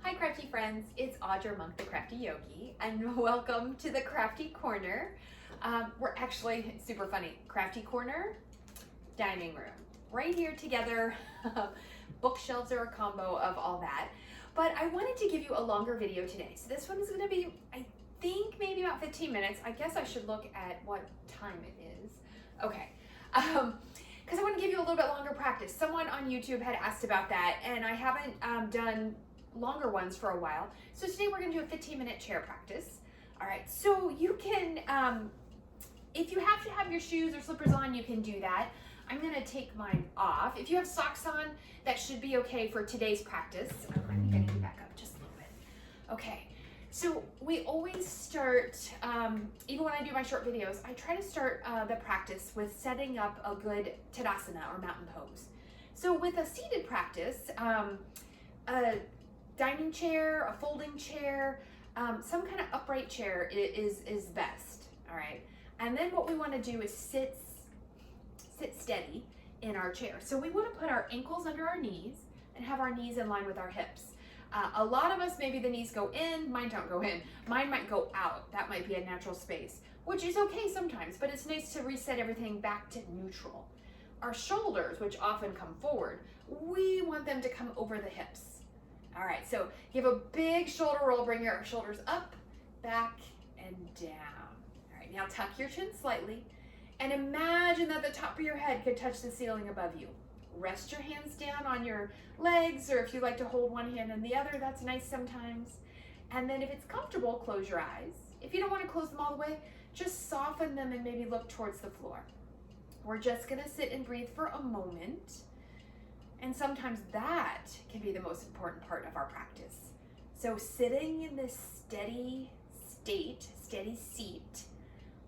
Hi crafty friends, it's Audra Monk, the Crafty Yogi, and welcome to the Crafty Corner. We're actually super funny. Crafty Corner, dining room, right here together. Bookshelves are a combo of all that. But I wanted to give you a longer video today. So this one is going to be, I think, maybe about 15 minutes. I guess I should look at what time it is. Okay. Because I want to give you a little bit longer practice. Someone on YouTube had asked about that, and I haven't done longer ones for a while. So today we're going to do a 15-minute chair practice. All right, so you can, if you have to have your shoes or slippers on, you can do that. I'm going to take mine off. If you have socks on, that should be okay for today's practice. I think I need to back up just a little bit. Okay, so we always start, even when I do my short videos, I try to start the practice with setting up a good Tadasana or mountain pose. So with a seated practice, a dining chair, a folding chair, some kind of upright chair is best, all right? And then what we want to do is sit steady in our chair. So we want to put our ankles under our knees and have our knees in line with our hips. A lot of us, maybe the knees go in, mine don't go in. Mine might go out. That might be a natural space, which is okay sometimes, but it's nice to reset everything back to neutral. Our shoulders, which often come forward, we want them to come over the hips. All right, so give a big shoulder roll, bring your shoulders up, back, and down. All right, now tuck your chin slightly, and imagine that the top of your head could touch the ceiling above you. Rest your hands down on your legs, or if you like to hold one hand and the other, that's nice sometimes. And then if it's comfortable, close your eyes. If you don't want to close them all the way, just soften them and maybe look towards the floor. We're just gonna sit and breathe for a moment. And sometimes that can be the most important part of our practice. So sitting in this steady state, steady seat,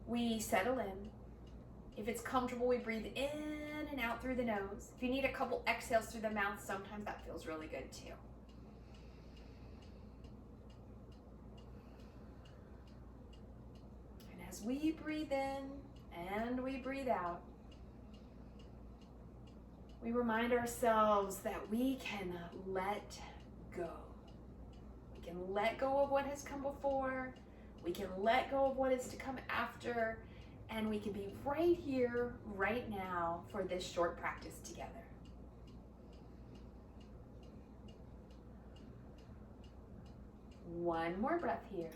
we settle in. If it's comfortable, we breathe in and out through the nose. If you need a couple exhales through the mouth, sometimes that feels really good too. And as we breathe in and we breathe out, we remind ourselves that we can let go. We can let go of what has come before. We can let go of what is to come after. And we can be right here, right now for this short practice together. One more breath here.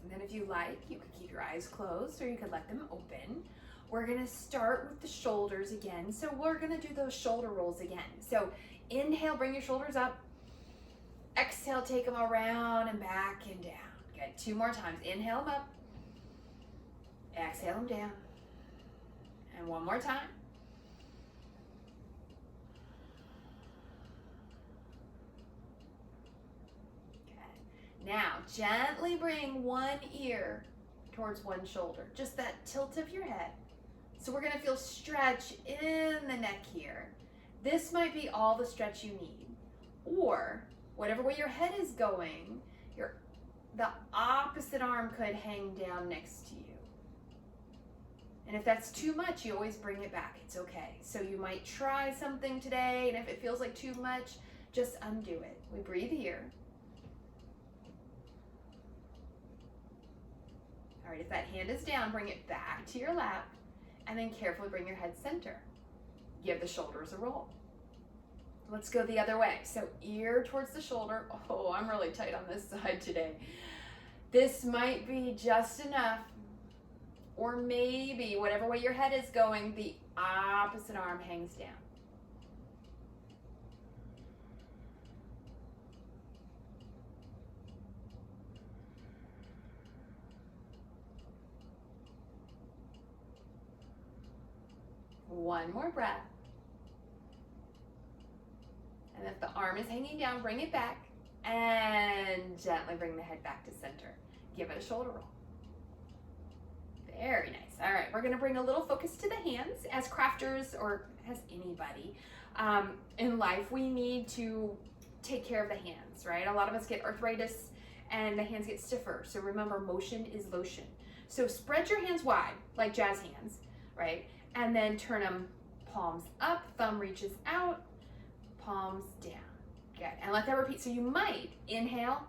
And then if you like, you could keep your eyes closed or you could let them open. We're gonna start with the shoulders again. So we're gonna do those shoulder rolls again. So inhale, bring your shoulders up. Exhale, take them around and back and down. Good, 2 more times. Inhale them up. Exhale them down. And 1 more time. Now, gently bring one ear towards one shoulder, just that tilt of your head. So we're gonna feel stretch in the neck here. This might be all the stretch you need. Or, whatever way your head is going, the opposite arm could hang down next to you. And if that's too much, you always bring it back, it's okay. So you might try something today, and if it feels like too much, just undo it. We breathe here. All right, if that hand is down, bring it back to your lap, and then carefully bring your head center. Give the shoulders a roll. Let's go the other way. So ear towards the shoulder. Oh, I'm really tight on this side today. This might be just enough, or maybe whatever way your head is going, the opposite arm hangs down. One more breath. And if the arm is hanging down, bring it back and gently bring the head back to center. Give it a shoulder roll. Very nice. All right, we're gonna bring a little focus to the hands. As crafters, or as anybody in life, we need to take care of the hands, right? A lot of us get arthritis and the hands get stiffer. So remember, motion is lotion. So spread your hands wide, like jazz hands, right? And then turn them Palms up, thumb reaches out, palms down. Good, and let that repeat. So you might inhale,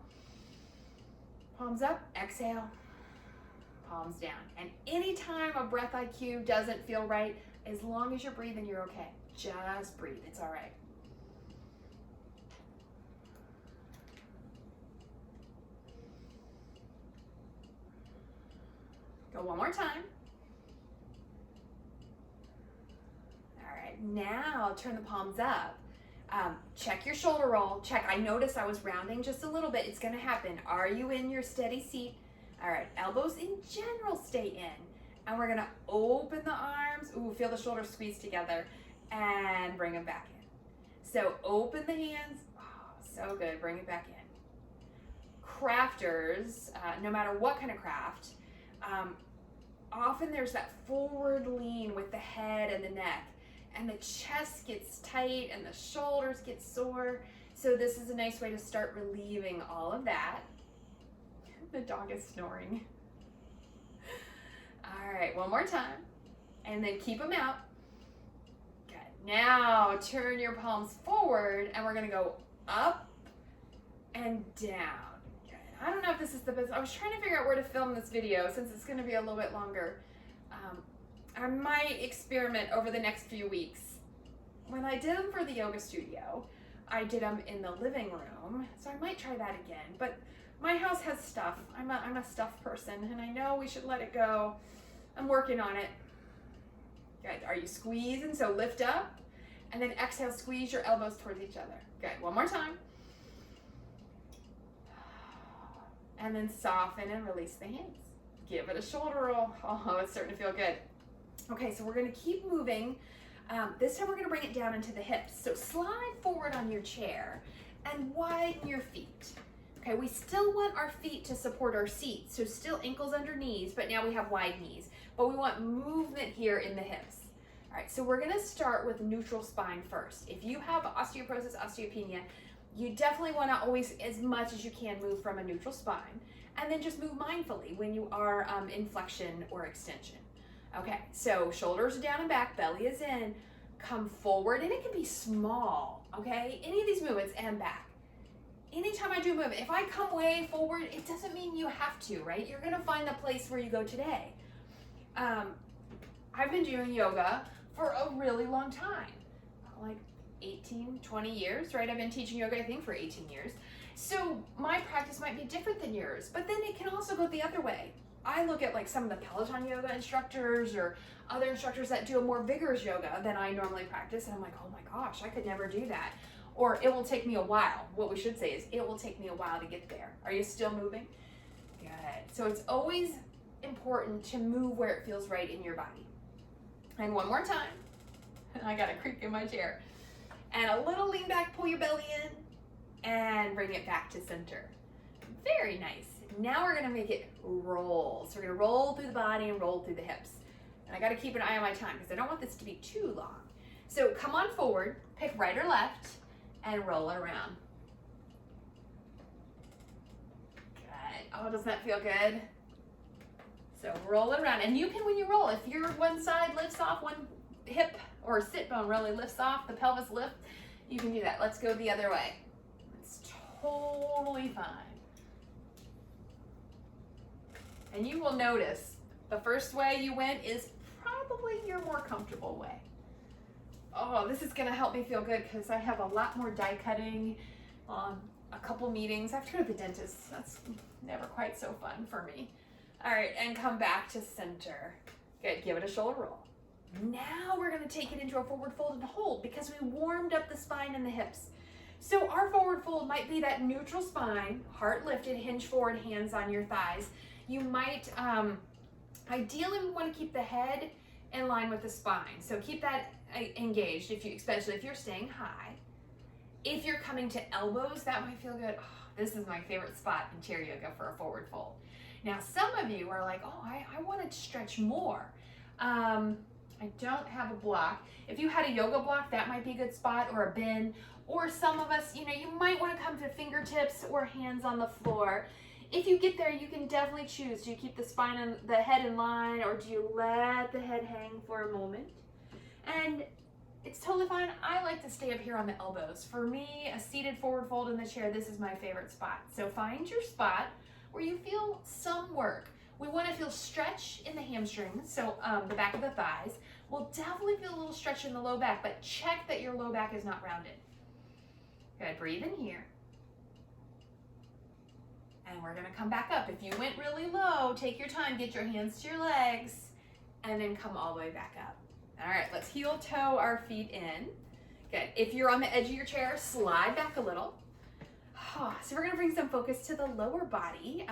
palms up, exhale, palms down. And anytime a breath IQ doesn't feel right, as long as you're breathing, you're okay. Just breathe, it's all right. Go one more time. All right, now turn the palms up. Check your shoulder roll. Check, I noticed I was rounding just a little bit. It's gonna happen. Are you in your steady seat? All right, elbows in general stay in. And we're gonna open the arms. Ooh, feel the shoulders squeeze together and bring them back in. So open the hands. Oh, so good, bring it back in. Crafters, no matter what kind of craft, often there's that forward lean with the head and the neck, and the chest gets tight and the shoulders get sore. So this is a nice way to start relieving all of that. The dog is snoring. All right, one more time, and then keep them out. Good. Now turn your palms forward, and we're gonna go up and down. I don't know if this is the best. I was trying to figure out where to film this video since it's going to be a little bit longer. I might experiment over the next few weeks. When I did them for the yoga studio, I did them in the living room, so I might try that again. But my house has stuff. I'm a stuff person, and I know we should let it go. I'm working on it. Good. Are you squeezing? So lift up, and then exhale, squeeze your elbows towards each other. Good. One more time. And then soften and release the hands. Give it a shoulder roll. Oh, it's starting to feel good. Okay, so we're gonna keep moving. This time we're gonna bring it down into the hips. So slide forward on your chair and widen your feet. Okay, we still want our feet to support our seat. So still ankles under knees, but now we have wide knees. But we want movement here in the hips. All right, so we're gonna start with neutral spine first. If you have osteoporosis, osteopenia, you definitely want to always, as much as you can, move from a neutral spine, and then just move mindfully when you are in flexion or extension. Okay, so shoulders are down and back, belly is in, come forward, and it can be small, okay? Any of these movements and back. Anytime I do a movement, if I come way forward, it doesn't mean you have to, right? You're gonna find the place where you go today. I've been doing yoga for a really long time, like 18, 20 years, right? I've been teaching yoga, I think, for 18 years. So my practice might be different than yours, but then it can also go the other way. I look at like some of the Peloton yoga instructors or other instructors that do a more vigorous yoga than I normally practice, and I'm like, oh my gosh, I could never do that. Or it will take me a while. What we should say is, it will take me a while to get there. Are you still moving? Good. So it's always important to move where it feels right in your body. And one more time. I got a creak in my chair. And a little lean back, pull your belly in, and bring it back to center. Very nice. Now we're gonna make it roll. So we're gonna roll through the body and roll through the hips. And I gotta keep an eye on my time because I don't want this to be too long. So come on forward, pick right or left, and roll it around. Good. Oh, doesn't that feel good? So roll it around. And you can, when you roll, if your one side lifts off, one hip or sit bone really lifts off, the pelvis lift, you can do that. Let's go the other way. It's totally fine. And you will notice the first way you went is probably your more comfortable way. Oh, this is gonna help me feel good because I have a lot more die cutting, a couple meetings. I have to go to the dentist. That's never quite so fun for me. All right, and come back to center. Good, give it a shoulder roll. Now we're gonna take it into a forward fold and hold because we warmed up the spine and the hips. So our forward fold might be that neutral spine, heart lifted, hinge forward, hands on your thighs. You might, ideally we wanna keep the head in line with the spine. So keep that engaged, especially if you're staying high. If you're coming to elbows, that might feel good. Oh, this is my favorite spot in chair yoga for a forward fold. Now, some of you are like, oh, I want to stretch more. I don't have a block. If you had a yoga block, that might be a good spot, or a bin. Or some of us, you might want to come to fingertips or hands on the floor. If you get there, you can definitely choose. Do you keep the spine and the head in line, or do you let the head hang for a moment? And It's totally fine. I like to stay up here on the elbows. For me, a seated forward fold in the chair, this is my favorite spot. So find your spot where you feel some work. We want to feel stretch in the hamstrings, so the back of the thighs. We'll definitely feel a little stretch in the low back, but check that your low back is not rounded. Good, breathe in here. And we're gonna come back up. If you went really low, take your time, get your hands to your legs, and then come all the way back up. All right, let's heel toe our feet in. Good, if you're on the edge of your chair, slide back a little. So we're gonna bring some focus to the lower body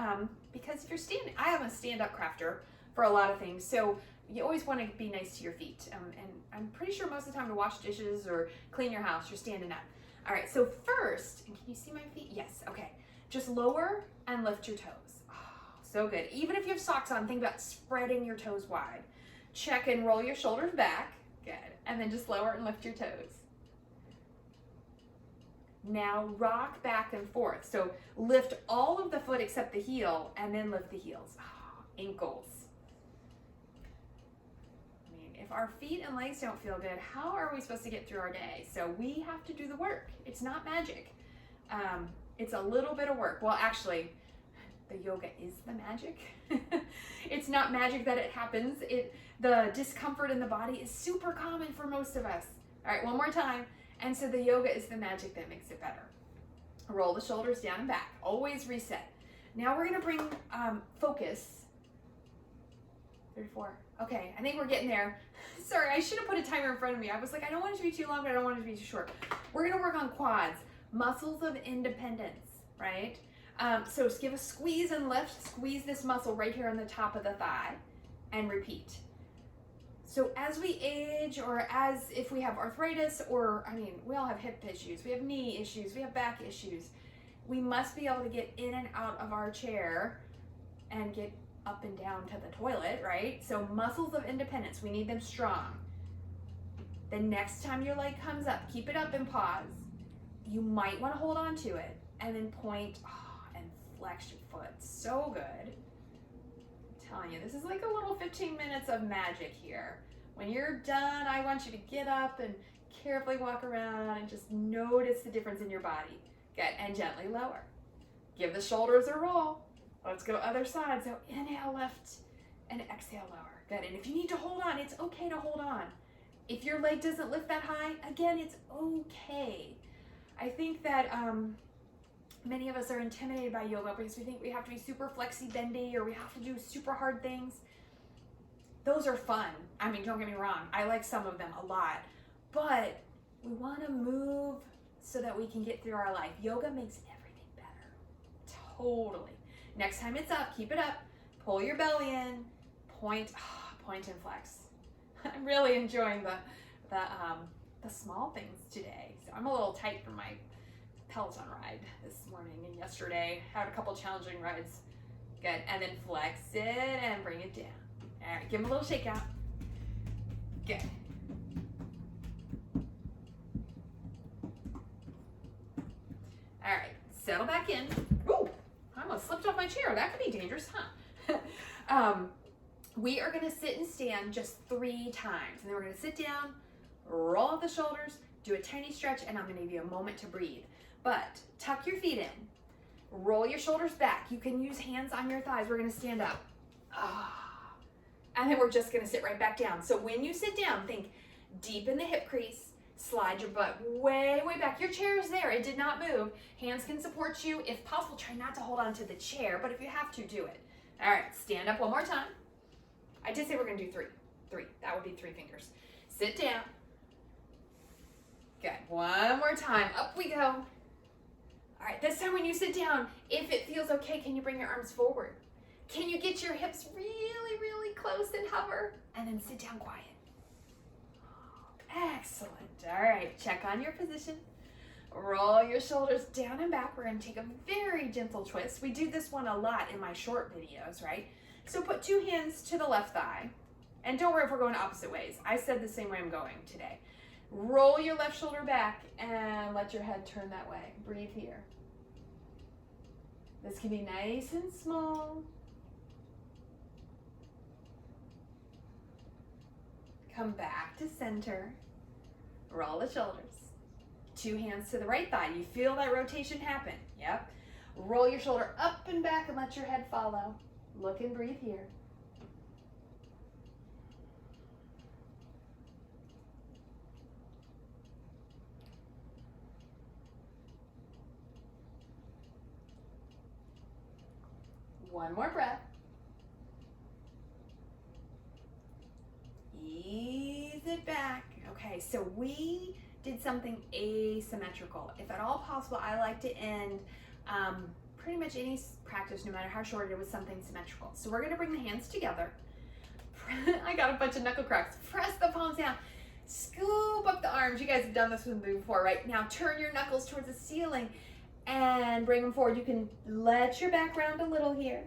because if you're standing, I am a stand-up crafter for a lot of things, so you always wanna be nice to your feet. And I'm pretty sure most of the time to wash dishes or clean your house, you're standing up. All right, so first, and can you see my feet? Yes, okay. Just lower and lift your toes. Oh, so good. Even if you have socks on, think about spreading your toes wide. Check and roll your shoulders back. Good. And then just lower and lift your toes. Now rock back and forth. So lift all of the foot except the heel and then lift the heels. Oh, ankles. I mean, if our feet and legs don't feel good, how are we supposed to get through our day? So we have to do the work. It's not magic. It's a little bit of work. Well, actually, the yoga is the magic. It's not magic that it happens. The discomfort in the body is super common for most of us. All right, one more time. And so the yoga is the magic that makes it better. Roll the shoulders down and back. Always reset. Now we're gonna bring focus. 34. Okay, I think we're getting there. Sorry, I should have put a timer in front of me. I was like, I don't want it to be too long, but I don't want it to be too short. We're gonna work on quads. Muscles of independence, right? So just give a squeeze and lift. Squeeze this muscle right here on the top of the thigh and repeat. So as we age, or as if we have arthritis, or I mean, we all have hip issues, we have knee issues, we have back issues, we must be able to get in and out of our chair and get up and down to the toilet, right? So muscles of independence, we need them strong. The next time your leg comes up, keep it up and pause. You might want to hold on to it and then point and flex your foot. So good. I'm telling you, this is like a little 15 minutes of magic here. When you're done, I want you to get up and carefully walk around and just notice the difference in your body. Good, and gently lower. Give the shoulders a roll. Let's go other side. So inhale, lift, and exhale, lower. Good, and if you need to hold on, it's okay to hold on. If your leg doesn't lift that high, again, it's okay. I think that many of us are intimidated by yoga because we think we have to be super flexy bendy or we have to do super hard things. Those are fun. I mean, don't get me wrong. I like some of them a lot, but we want to move so that we can get through our life. Yoga makes everything better. Totally. Next time it's up, keep it up. Pull your belly in. Point and flex. I'm really enjoying the small things today. So I'm a little tight for my Peloton ride this morning and yesterday. Had a couple challenging rides. Good. And then flex it and bring it down. All right, give them a little shake out. Good. All right, settle back in. Ooh, I almost slipped off my chair. That could be dangerous, huh? We are gonna sit and stand just 3 times. And then we're gonna sit down, roll up the shoulders, do a tiny stretch, and I'm gonna give you a moment to breathe. But tuck your feet in, roll your shoulders back. You can use hands on your thighs. We're gonna stand up. And then we're just gonna sit right back down. So when you sit down, think deep in the hip crease, slide your butt way, way back. Your chair is there, it did not move. Hands can support you. If possible, try not to hold on to the chair, but if you have to, do it. All right, stand up one more time. I did say we're gonna do 3. That would be 3 fingers. Sit down. Good, one more time, up we go. All right, this time when you sit down, if it feels okay, can you bring your arms forward? Can you get your hips really, really close and hover? And then sit down quiet. Excellent. All right, check on your position. Roll your shoulders down and back. We're gonna take a very gentle twist. We do this one a lot in my short videos, right? So put 2 hands to the left thigh. And don't worry if we're going opposite ways. I said the same way I'm going today. Roll your left shoulder back and let your head turn that way. Breathe here. This can be nice and small. Come back to center. Roll the shoulders. 2 hands to the right thigh. You feel that rotation happen. Yep. Roll your shoulder up and back and let your head follow. Look and breathe here. One more breath. Ease it back. Okay, so we did something asymmetrical. If at all possible, I like to end pretty much any practice, no matter how short it is, with something symmetrical. So we're gonna bring the hands together. I got a bunch of knuckle cracks. Press the palms down. Scoop up the arms. You guys have done this with me before, right? Now turn your knuckles towards the ceiling and bring them forward. You can let your back round a little here.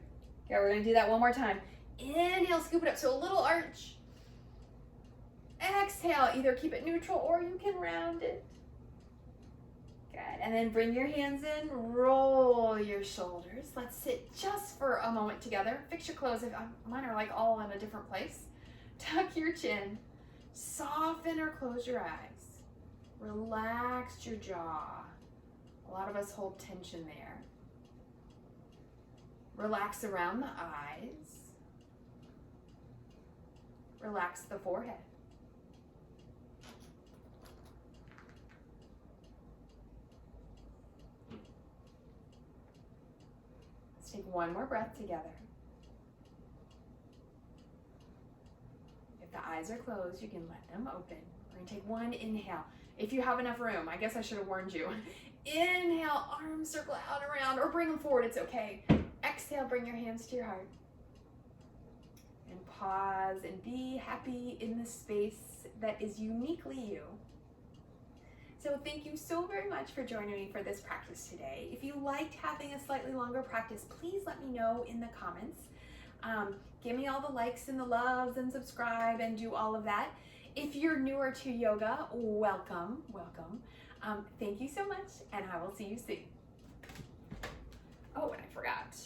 Okay, we're gonna do that one more time. Inhale, scoop it up, so a little arch. Exhale, either keep it neutral or you can round it. Good, and then bring your hands in, roll your shoulders. Let's sit just for a moment together. Fix your clothes, mine are like all in a different place. Tuck your chin, soften or close your eyes. Relax your jaw. A lot of us hold tension there. Relax around the eyes. Relax the forehead. Let's take one more breath together. If the eyes are closed, you can let them open. We're gonna take one inhale. If you have enough room, I guess I should have warned you. Inhale, arms circle out and around, or bring them forward, it's okay. Exhale, bring your hands to your heart. And pause and be happy in the space that is uniquely you. So thank you so very much for joining me for this practice today. If you liked having a slightly longer practice, please let me know in the comments. Give me all the likes and the loves and subscribe and do all of that. If you're newer to yoga, welcome, welcome. Thank you so much, and I will see you soon. Oh, and I forgot.